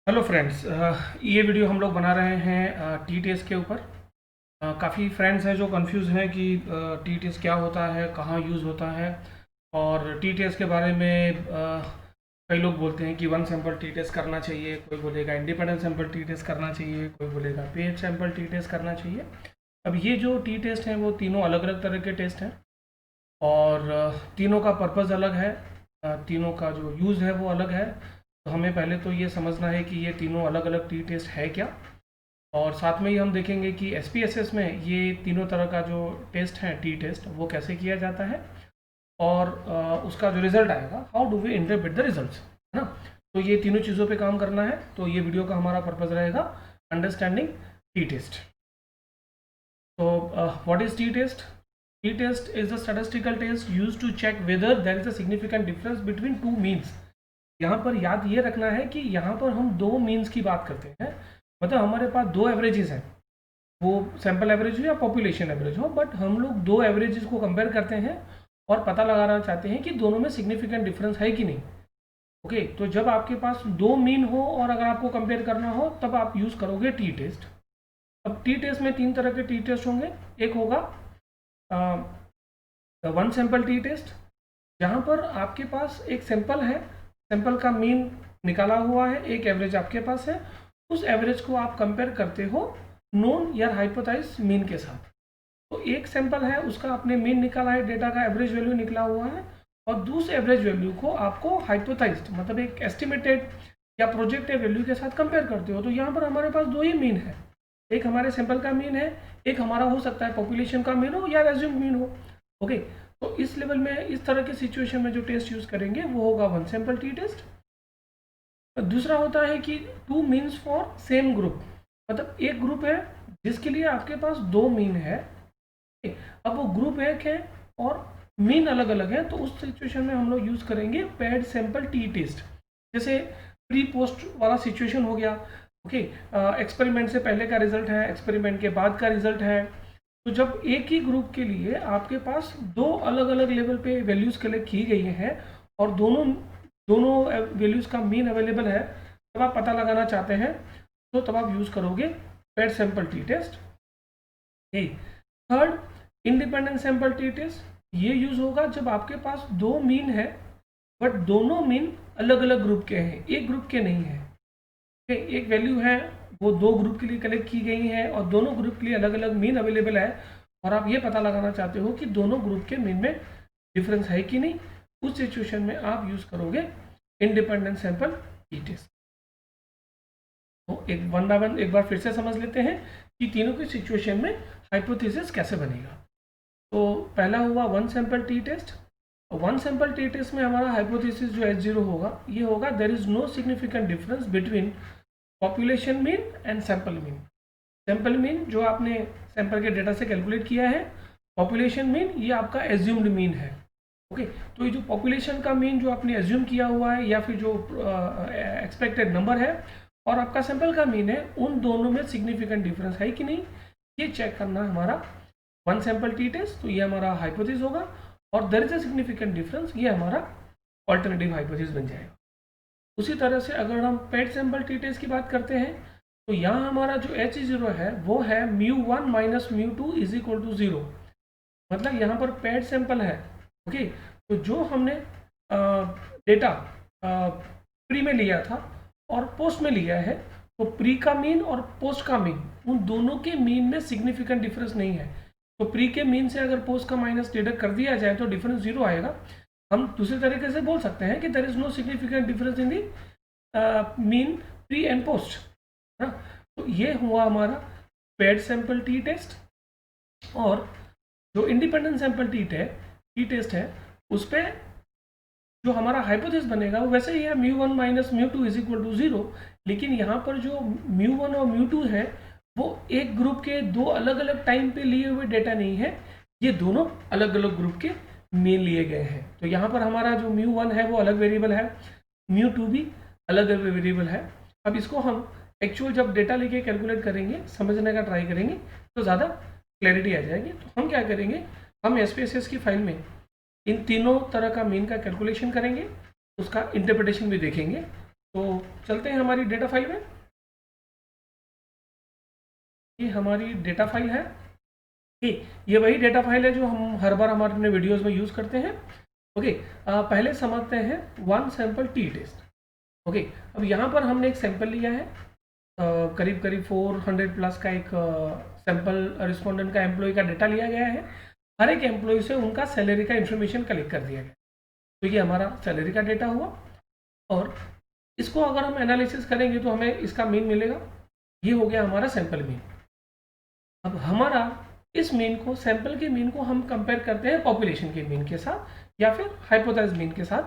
Hello friends, ये video हम लोग बना रहे हैं टी टी एस के ऊपर। काफ़ी फ्रेंड्स हैं जो कंफ्यूज हैं कि टी टी एस क्या होता है, कहाँ यूज़ होता है। और टी टी एस के बारे में कई लोग बोलते हैं कि वन सैंपल टी टेस्ट करना चाहिए, कोई बोलेगा इंडिपेंडेंट सैंपल टी टेस्ट करना चाहिए, कोई बोलेगा पेड सैंपल टी टेस्ट करना चाहिए। अब ये जो टी टेस्ट हैं वो तीनों अलग अलग तरह के टेस्ट हैं और तीनों का पर्पज़ अलग है। तीनों का जो यूज़ है वो अलग है। तो हमें पहले तो ये समझना है कि ये तीनों अलग अलग टी टेस्ट है क्या, और साथ में ही हम देखेंगे कि एसपीएसएस में ये तीनों तरह का जो टेस्ट है टी टेस्ट वो कैसे किया जाता है, और उसका जो रिज़ल्ट आएगा how do we interpret the results, है ना। तो ये तीनों चीज़ों पे काम करना है। तो ये वीडियो का हमारा पर्पज़ रहेगा अंडरस्टैंडिंग टी टेस्ट। तो what is T test? T-test is a statistical test used to check whether there is a significant difference between two means। यहाँ पर याद ये रखना है कि यहाँ पर हम दो मीन्स की बात करते हैं, मतलब हमारे पास दो एवरेजेस हैं, वो सैम्पल एवरेज हो या पॉपुलेशन एवरेज हो, बट हम लोग दो एवरेजेस को कंपेयर करते हैं और पता लगाना चाहते हैं कि दोनों में सिग्निफिकेंट डिफरेंस है कि नहीं। ओके, तो जब आपके पास दो मीन हो और अगर आपको कंपेयर करना हो तब आप यूज़ करोगे टी टेस्ट। अब टी टेस्ट में तीन तरह के टी टेस्ट होंगे। एक होगा वन सैंपल टी टेस्ट, जहाँ पर आपके पास एक सैंपल है, सैंपल का मीन निकाला हुआ है, एक एवरेज आपके पास है, उस एवरेज को आप कंपेयर करते हो नोन या हाइपोथेसिस मीन के साथ। तो एक सैंपल है, उसका आपने मीन निकाला है, डेटा का एवरेज वैल्यू निकला हुआ है, और दूसरे एवरेज वैल्यू को आपको हाइपोथेसिस मतलब एक एस्टिमेटेड या प्रोजेक्टेड वैल्यू के साथ कंपेयर करते हो। तो यहाँ पर हमारे पास दो ही मीन है, एक हमारे सैंपल का मीन है, एक हमारा हो सकता है पॉपुलेशन का मीन हो या रेज्यूम मीन हो। ओके, तो इस लेवल में इस तरह के सिचुएशन में जो टेस्ट यूज़ करेंगे वो होगा वन सैंपल टी टेस्ट। दूसरा होता है कि two means for same group, मतलब एक ग्रुप है जिसके लिए आपके पास दो मीन है, अब वो ग्रुप एक है और मीन अलग अलग है, तो उस सिचुएशन में हम लोग यूज़ करेंगे पेड सैंपल टी टेस्ट। जैसे प्री पोस्ट वाला सिचुएशन हो गया। ओके, एक्सपेरिमेंट से पहले का रिजल्ट है, एक्सपेरिमेंट के बाद का रिजल्ट है। तो जब एक ही ग्रुप के लिए आपके पास दो अलग अलग लेवल पे वैल्यूज़ कलेक्ट की गई हैं और दोनों दोनों वैल्यूज़ का मीन अवेलेबल है, तब आप पता लगाना चाहते हैं तो तब आप यूज़ करोगे paired sample T test. Third, independent sample T test, ये यूज़ होगा जब आपके पास दो मीन है बट दोनों मीन अलग अलग ग्रुप के हैं, एक ग्रुप के नहीं है। एक वैल्यू है वो दो ग्रुप के लिए कलेक्ट की गई है और दोनों ग्रुप के लिए अलग अलग मीन अवेलेबल है, और आप ये पता लगाना चाहते हो कि दोनों ग्रुप के मीन में डिफरेंस है कि नहीं। उस सिचुएशन में आप यूज़ करोगे इंडिपेंडेंट सैंपल टी टेस्ट। तो एक वन बाय वन एक बार फिर से समझ लेते हैं कि तीनों की सिचुएशन में हाइपोथेसिस कैसे बनेगा। तो पहला हुआ one sample T test. One sample T test में हमारा हाइपोथेसिस जो H0 होगा ये होगा there is no significant difference between population mean and sample mean. Sample mean जो आपने सैंपल के डेटा से कैलकुलेट किया है, पॉपुलेशन मीन ये आपका एज्यूम्ड मीन है। ओके, तो ये जो पॉपुलेशन का मीन जो आपने एज्यूम किया हुआ है या फिर जो एक्सपेक्टेड नंबर है और आपका सैंपल का मीन है, उन दोनों में सिग्निफिकेंट डिफरेंस है कि नहीं, ये चेक करना हमारा वन सैंपल टी टेस्ट। तो ये हमारा हाइपोथेसिस होगा, और there is a significant difference, ये हमारा ऑल्टरनेटिव हाइपोथेसिस बन जाएगा। उसी तरह से अगर हम पेड सैंपल टी टेस्ट की बात करते हैं, तो यहाँ हमारा जो H0 है वो है μ1 माइनस μ2 इज इक्वल टू 0। मतलब यहाँ पर पेड सैंपल है। ओके, तो जो हमने डेटा प्री में लिया था और पोस्ट में लिया है, तो प्री का मीन और पोस्ट का मीन उन दोनों के मीन में सिग्निफिकेंट डिफरेंस नहीं है। तो प्री के मीन से अगर पोस्ट का माइनस डिडक्ट कर दिया जाए तो डिफरेंस 0 आएगा। हम दूसरे तरीके से बोल सकते हैं कि there is no significant difference in the mean pre and post, है ना। तो ये हुआ हमारा पेड सैंपल टी टेस्ट। और जो इंडिपेंडेंट सैंपल टी टेस्ट है उस पर जो हमारा हाइपोथेसिस बनेगा वो वैसे ही है μ1 माइनस μ2 इज इक्वल टू 0, लेकिन यहाँ पर जो μ1 और μ2 है वो एक ग्रुप के दो अलग अलग टाइम पे लिए हुए डेटा नहीं है, ये दोनों अलग अलग ग्रुप के मीन लिए गए हैं। तो यहाँ पर हमारा जो μ1 है वो अलग वेरिएबल है, μ2 भी अलग अलग वेरिएबल है। अब इसको हम एक्चुअल जब डेटा लेके कैलकुलेट करेंगे, समझने का ट्राई करेंगे तो ज़्यादा क्लैरिटी आ जाएगी। तो हम क्या करेंगे, हम SPSS की फाइल में इन तीनों तरह का मीन का कैलकुलेशन करेंगे, उसका इंटरप्रिटेशन भी देखेंगे। तो चलते हैं हमारी डेटा फाइल में। ये हमारी डेटा फाइल है, ये वही डेटा फाइल है जो हम हर बार हमारे अपने वीडियोस में यूज़ करते हैं। ओके, पहले समझते हैं one sample T test. Okay, अब यहाँ पर हमने एक सैंपल लिया है, करीब करीब 400 प्लस का एक सैंपल रिस्पोंडेंट का एम्प्लॉय का डेटा लिया गया है। हर एक एम्प्लॉय से उनका सैलरी का इन्फॉर्मेशन कलेक्ट कर दिया गया। तो ये हमारा सैलरी का डेटा हुआ, और इसको अगर हम एनालिसिस करेंगे तो हमें इसका मीन मिलेगा। ये हो गया हमारा सैंपल मीन। अब हमारा इस मीन को, सैंपल के मीन को हम कंपेयर करते हैं पॉपुलेशन के मीन के साथ या फिर हाइपोथेसिस मीन के साथ।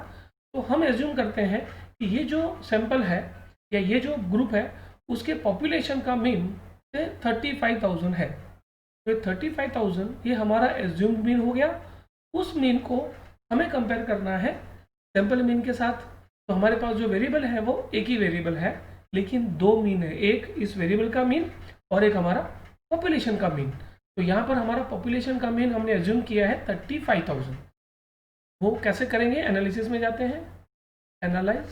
तो हम एज्यूम करते हैं कि ये जो सैंपल है या ये जो ग्रुप है उसके पॉपुलेशन का मीन से 35,000 है। तो 35,000 ये हमारा एज्यूम्ड मीन हो गया। उस मीन को हमें कंपेयर करना है सैंपल मीन के साथ। तो हमारे पास जो वेरिएबल है वो एक ही वेरिएबल है, लेकिन दो मीन है, एक इस वेरिएबल का मीन और एक हमारा पॉपुलेशन का मीन। तो यहाँ पर हमारा पॉपुलेशन का मीन हमने एज्यूम किया है 35,000। वो कैसे करेंगे, एनालिसिस में जाते हैं, analyse,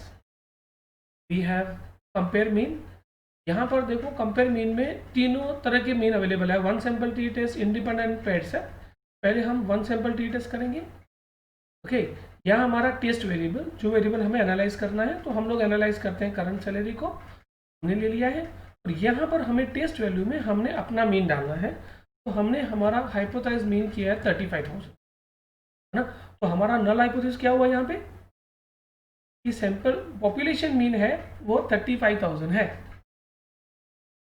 we have compare mean. यहाँ पर देखो कंपेयर मीन में तीनों तरह के मीन अवेलेबल है। One sample T test, independent पेड्स है। पहले हम वन सैंपल टी टेस्ट करेंगे। ओके, यहाँ हमारा टेस्ट वेरिएबल, जो वेरिएबल हमें एनालाइज करना है, तो हम लोग एनालाइज करते हैं करंट सैलरी को, हमने ले लिया है। और यहाँ पर हमें टेस्ट वैल्यू में हमने अपना मीन डालना है। तो हमने हमारा हाइपोथेसिस मीन किया है 35,000, है ना। तो हमारा नल हाइपोथेसिस क्या हुआ यहाँ पे कि सैंपल पॉपुलेशन मीन है वो 35,000 है।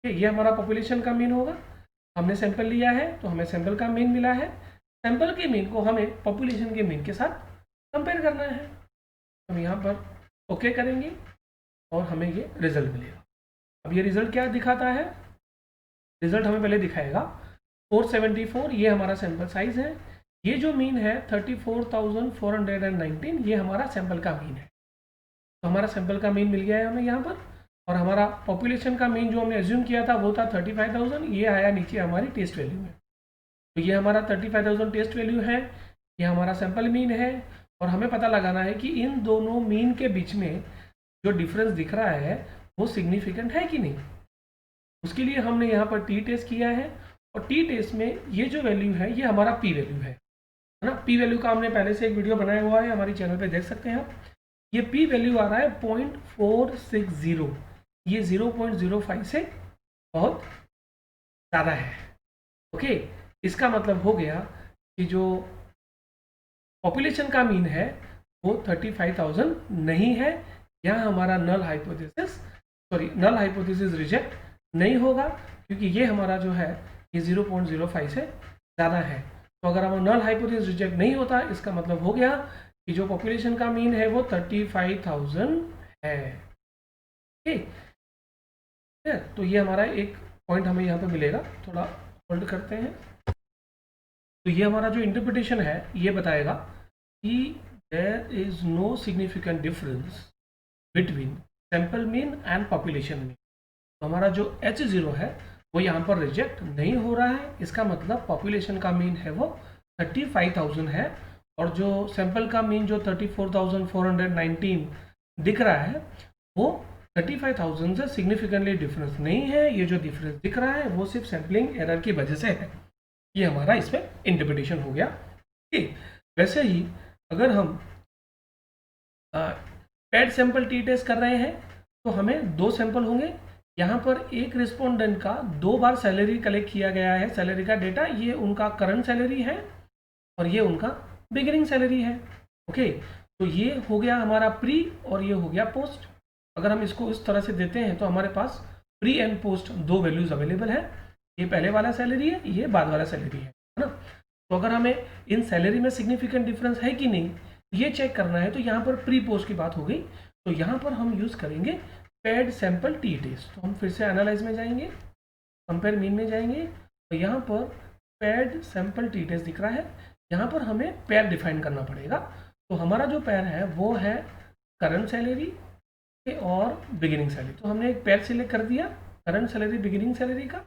ये हमारा पॉपुलेशन का मीन होगा। हमने सैंपल लिया है तो हमें सैंपल का मीन मिला है। सैंपल के मीन को हमें पॉपुलेशन के मीन के साथ कंपेयर करना है। हम यहाँ पर ओके करेंगे और हमें ये रिजल्ट मिलेगा। अब ये रिजल्ट क्या दिखाता है, रिजल्ट हमें पहले दिखाएगा 474, ये हमारा सैंपल साइज है। ये जो मीन है 34,419, ये हमारा सैंपल का मीन है। तो हमारा सैंपल का मीन मिल गया है हमें यहाँ पर। और हमारा पॉपुलेशन का मीन जो हमने एज्यूम किया था वो था 35,000, ये आया नीचे हमारी टेस्ट वैल्यू में। तो ये हमारा 35,000 टेस्ट वैल्यू है, ये हमारा सैंपल मीन है। और हमें पता लगाना है कि इन दोनों मीन के बीच में जो डिफरेंस दिख रहा है वो सिग्निफिकेंट है कि नहीं। उसके लिए हमने यहाँ पर टी टेस्ट किया है, और टी टेस्ट में ये जो वैल्यू है ये हमारा पी वैल्यू है ना। पी वैल्यू का हमने पहले से एक वीडियो बनाया हुआ है, हमारे चैनल पे देख सकते हैं आप। ये पी वैल्यू आ रहा है 0.460, ये 0.05 से बहुत ज़्यादा है। ओके, इसका मतलब हो गया कि जो पॉपुलेशन का मीन है वो 35,000 नहीं है। यहाँ हमारा नल हाइपोथेसिस रिजेक्ट नहीं होगा, क्योंकि ये हमारा जो है ये 0.05 से ज़्यादा है। तो अगर हमारा नल हाइपोथेसिस रिजेक्ट नहीं होता, इसका मतलब हो गया कि जो पॉपुलेशन का मीन है वो 35,000 है। ठीक है, तो ये हमारा एक पॉइंट हमें यहाँ पे मिलेगा। थोड़ा होल्ड करते हैं। तो ये हमारा जो इंटरप्रिटेशन है ये बताएगा कि there is no significant difference between sample mean and population mean. तो हमारा जो H0 है वो यहाँ पर रिजेक्ट नहीं हो रहा है। इसका मतलब पॉपुलेशन का मीन है वो 35,000 है, और जो सैंपल का मीन जो 34,419 दिख रहा है वो 35,000 से सिग्निफिकेंटली डिफरेंस नहीं है। ये जो डिफरेंस दिख रहा है वो सिर्फ सैम्पलिंग एरर की वजह से है। ये हमारा इसमें इंटरप्रिटेशन हो गया। ठीक, वैसे ही अगर हम पैड सैंपल टी टेस्ट कर रहे हैं तो हमें दो सैंपल होंगे। यहाँ पर एक रिस्पोंडेंट का 2 बार सैलरी कलेक्ट किया गया है, सैलरी का डेटा। ये उनका करंट सैलरी है और ये उनका बिगिनिंग सैलरी है। ओके, तो ये हो गया हमारा प्री और ये हो गया पोस्ट। अगर हम इसको इस तरह से देते हैं तो हमारे पास प्री एंड पोस्ट दो वैल्यूज अवेलेबल है। ये पहले वाला सैलरी है, ये बाद वाला सैलरी है ना। तो अगर हमें इन सैलरी में सिग्निफिकेंट डिफरेंस है कि नहीं ये चेक करना है, तो यहाँ पर प्री पोस्ट की बात हो गई। तो यहाँ पर हम यूज़ करेंगे पैड सैंपल टी टेस्ट। तो हम फिर से एनालाइज में जाएंगे, कंपेयर मीन में जाएंगे, तो यहाँ पर पैड सैंपल टी टेस्ट दिख रहा है। यहाँ पर हमें पैर डिफाइन करना पड़ेगा। तो हमारा जो पैर है वो है करंट सैलरी और बिगिनिंग सैलरी। तो हमने एक पैर सिलेक्ट कर दिया, करंट सैलरी बिगिनिंग सैलरी का,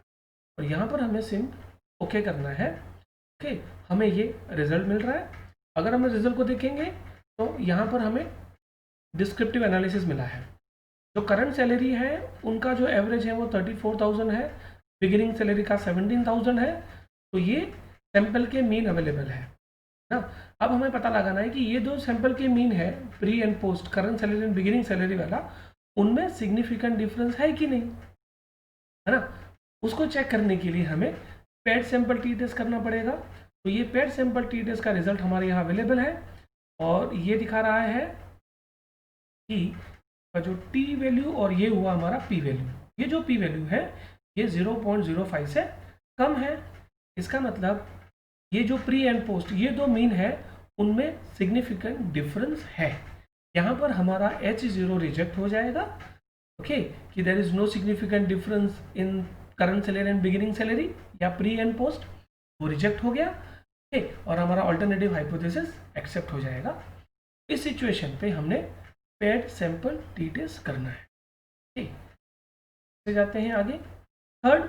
और यहाँ पर हमें सिर्फ ओके करना है। ओके, हमें ये रिजल्ट मिल रहा है। अगर हम रिजल्ट को देखेंगे तो यहाँ पर हमें डिस्क्रिप्टिव एनालिसिस मिला है। जो करंट सैलरी है उनका जो एवरेज है वो 34,000 है, बिगिनिंग सैलरी का 17,000 है। तो ये सैंपल के मीन अवेलेबल है ना। अब हमें पता लगाना है कि ये दो सैंपल के मीन है, pre and post, current salary and beginning salary वाला, उनमें सिग्निफिकेंट डिफरेंस है कि नहीं, है ना। उसको चेक करने के लिए हमें पेड सैंपल टी टेस्ट करना पड़ेगा। तो ये पेड सैंपल टी टेस्ट का रिजल्ट हमारे यहाँ अवेलेबल है और ये दिखा रहा है कि का जो टी वैल्यू और ये हुआ हमारा पी वैल्यू, ये जो पी वैल्यू है ये 0.05 से कम है। इसका मतलब ये जो प्री एंड पोस्ट ये दो मीन है उनमें सिग्निफिकेंट डिफरेंस है। यहाँ पर हमारा H0 रिजेक्ट हो जाएगा, ओके, कि there is no significant difference in current salary and beginning salary या प्री एंड पोस्ट, वो रिजेक्ट हो गया, ओके, और हमारा अल्टरनेटिव हाइपोथेसिस एक्सेप्ट हो जाएगा। इस सिचुएशन पे हमने पेड सैंपल टी टेस्ट करना है, ठीक है। जाते हैं आगे। थर्ड,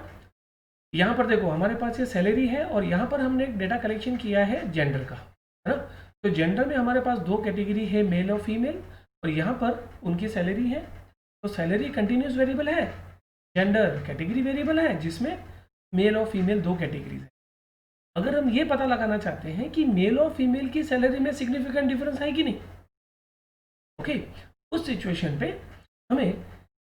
यहाँ पर देखो हमारे पास ये सैलरी है और यहाँ पर हमने एक डेटा कलेक्शन किया है जेंडर का, है ना। तो जेंडर में हमारे पास दो कैटेगरी है, मेल और फीमेल, और यहाँ पर उनकी सैलरी है। तो सैलरी कंटिन्यूस वेरिएबल है, जेंडर कैटेगरी वेरिएबल है जिसमें मेल और फीमेल दो कैटेगरीज है। अगर हम ये पता लगाना चाहते हैं कि मेल और फीमेल की सैलरी में सिग्निफिकेंट डिफरेंस है कि नहीं, ओके, उस सिचुएशन पे हमें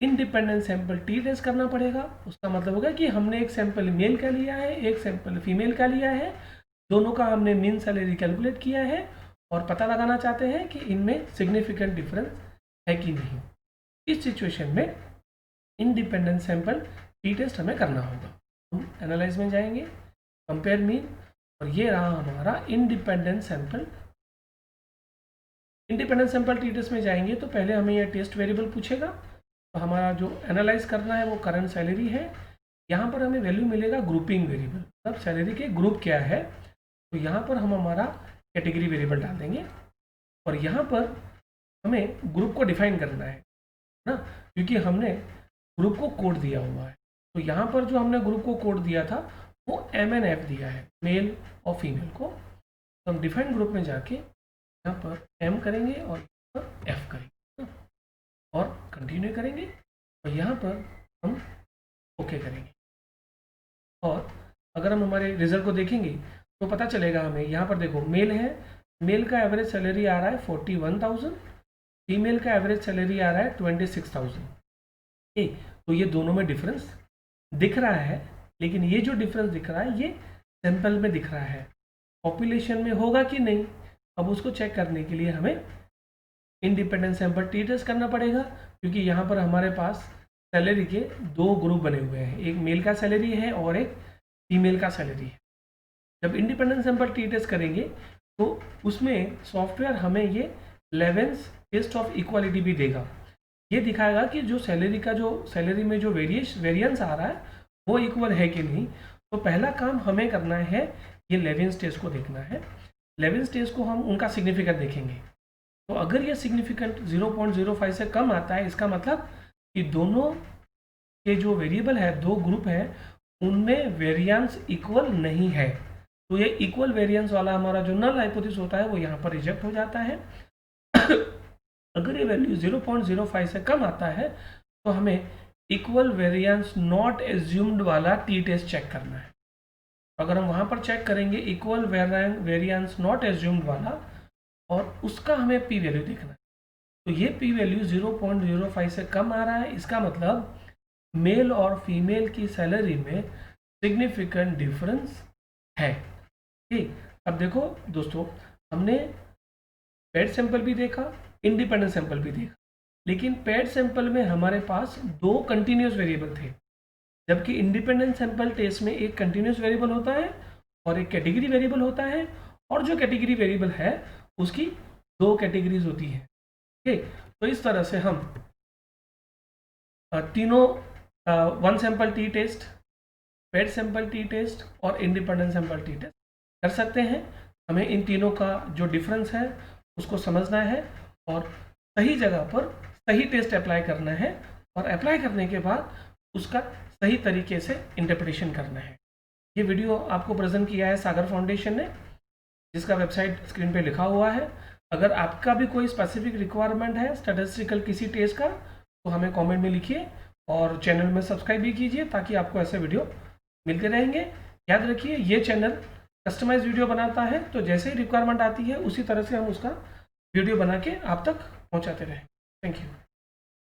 इंडिपेंडेंट सैंपल टी टेस्ट करना पड़ेगा। उसका मतलब होगा कि हमने एक सैंपल मेल का लिया है, एक सैंपल फीमेल का लिया है, दोनों का हमने मीन सैलरी कैलकुलेट किया है और पता लगाना चाहते हैं कि इनमें सिग्निफिकेंट डिफरेंस है कि नहीं। इस सिचुएशन में इंडिपेंडेंट सैंपल टी टेस्ट हमें करना होगा। हम एनालाइज में जाएंगे, कंपेयर मीन, और ये रहा हमारा independent sample. Independent sample T test में जाएंगे तो पहले हमें यह टेस्ट वेरिएबल पूछेगा। तो हमारा जो एनालाइज करना है वो करंट सैलरी है। यहाँ पर हमें वैल्यू मिलेगा ग्रुपिंग वेरिएबल, मतलब सैलरी के ग्रुप क्या है। तो यहाँ पर हम हमारा कैटेगरी वेरिएबल डाल देंगे और यहाँ पर हमें ग्रुप को डिफाइन करना है ना, क्योंकि हमने ग्रुप को कोड दिया हुआ है। तो यहाँ पर जो हमने ग्रुप को कोड दिया था वो MNF दिया है, मेल और फीमेल को। तो हम डिफाइन ग्रुप में जाके यहाँ पर M करेंगे और यहाँ पर F करेंगे और कंटिन्यू करेंगे और यहाँ पर हम ओके करेंगे। और अगर हम हमारे रिजल्ट को देखेंगे तो पता चलेगा हमें, यहाँ पर देखो मेल है, मेल का एवरेज सैलरी आ रहा है 41,000, फीमेल का एवरेज सैलरी आ रहा है 26,000। तो ये दोनों में डिफरेंस दिख रहा है, लेकिन ये जो डिफरेंस दिख रहा है ये सैंपल में दिख रहा है, पॉपुलेशन में होगा कि नहीं। अब उसको चेक करने के लिए हमें इंडिपेंडेंट सैंपल टी टेस्ट करना पड़ेगा, क्योंकि यहाँ पर हमारे पास सैलरी के दो ग्रुप बने हुए हैं, एक मेल का सैलरी है और एक फीमेल का सैलरी है। जब इंडिपेंडेंट सैंपल टी टेस्ट करेंगे तो उसमें सॉफ्टवेयर हमें ये लेवेंस टेस्ट ऑफ इक्वालिटी भी देगा। ये दिखाएगा कि जो सैलरी का जो सैलरी में जो वेरिएंस आ रहा है वो इक्वल है कि नहीं। तो पहला काम हमें करना है ये लेवेंस टेस्ट को देखना है। लेवेंस टेस्ट को हम उनका सिग्निफिकेंट देखेंगे। तो अगर ये सिग्निफिकेंट 0.05 से कम आता है, इसका मतलब कि दोनों के जो वेरिएबल है, दो ग्रुप है, उनमें वेरिएंस इक्वल नहीं है। तो ये इक्वल वेरिएंस वाला हमारा जो नल हाइपोथेसिस होता है वो यहाँ पर रिजेक्ट हो जाता है। अगर ये वैल्यू 0.05 से कम आता है तो हमें इक्वल वेरिएंस नॉट एज्यूम्ड वाला टी टेस्ट चेक करना है। अगर हम वहाँ पर चेक करेंगे इक्वल वेरिएंस नॉट एज्यूम्ड वाला और उसका हमें पी वैल्यू देखना है, तो ये पी वैल्यू 0.05 से कम आ रहा है। इसका मतलब मेल और फीमेल की सैलरी में सिग्निफिकेंट डिफरेंस है। ठीक, अब देखो दोस्तों, हमने पेड सैंपल भी देखा, इंडिपेंडेंट सैंपल भी देखा, लेकिन पेड सैंपल में हमारे पास दो कंटिन्यूस वेरिएबल थे, जबकि इंडिपेंडेंट सैंपल टेस्ट में एक कंटिन्यूस वेरिएबल होता है और एक कैटेगरी वेरिएबल होता है, और जो कैटेगरी वेरिएबल है उसकी दो कैटेगरीज होती है। ठीक, तो इस तरह से हम तीनों one sample T test, paired sample T test और इंडिपेंडेंट सैंपल टी टेस्ट कर सकते हैं। हमें इन तीनों का जो डिफरेंस है उसको समझना है और सही जगह पर सही टेस्ट अप्लाई करना है, और अप्लाई करने के बाद उसका सही तरीके से इंटरप्रिटेशन करना है। ये वीडियो आपको प्रेजेंट किया है सागर फाउंडेशन ने, जिसका वेबसाइट स्क्रीन पे लिखा हुआ है। अगर आपका भी कोई स्पेसिफिक रिक्वायरमेंट है स्टैटिस्टिकल किसी टेस्ट का, तो हमें कमेंट में लिखिए और चैनल में सब्सक्राइब भी कीजिए ताकि आपको ऐसे वीडियो मिलते रहेंगे। याद रखिए ये चैनल कस्टमाइज वीडियो बनाता है, तो जैसे ही रिक्वायरमेंट आती है उसी तरह से हम उसका वीडियो बना के आप तक पहुंचाते रहें। Thank you.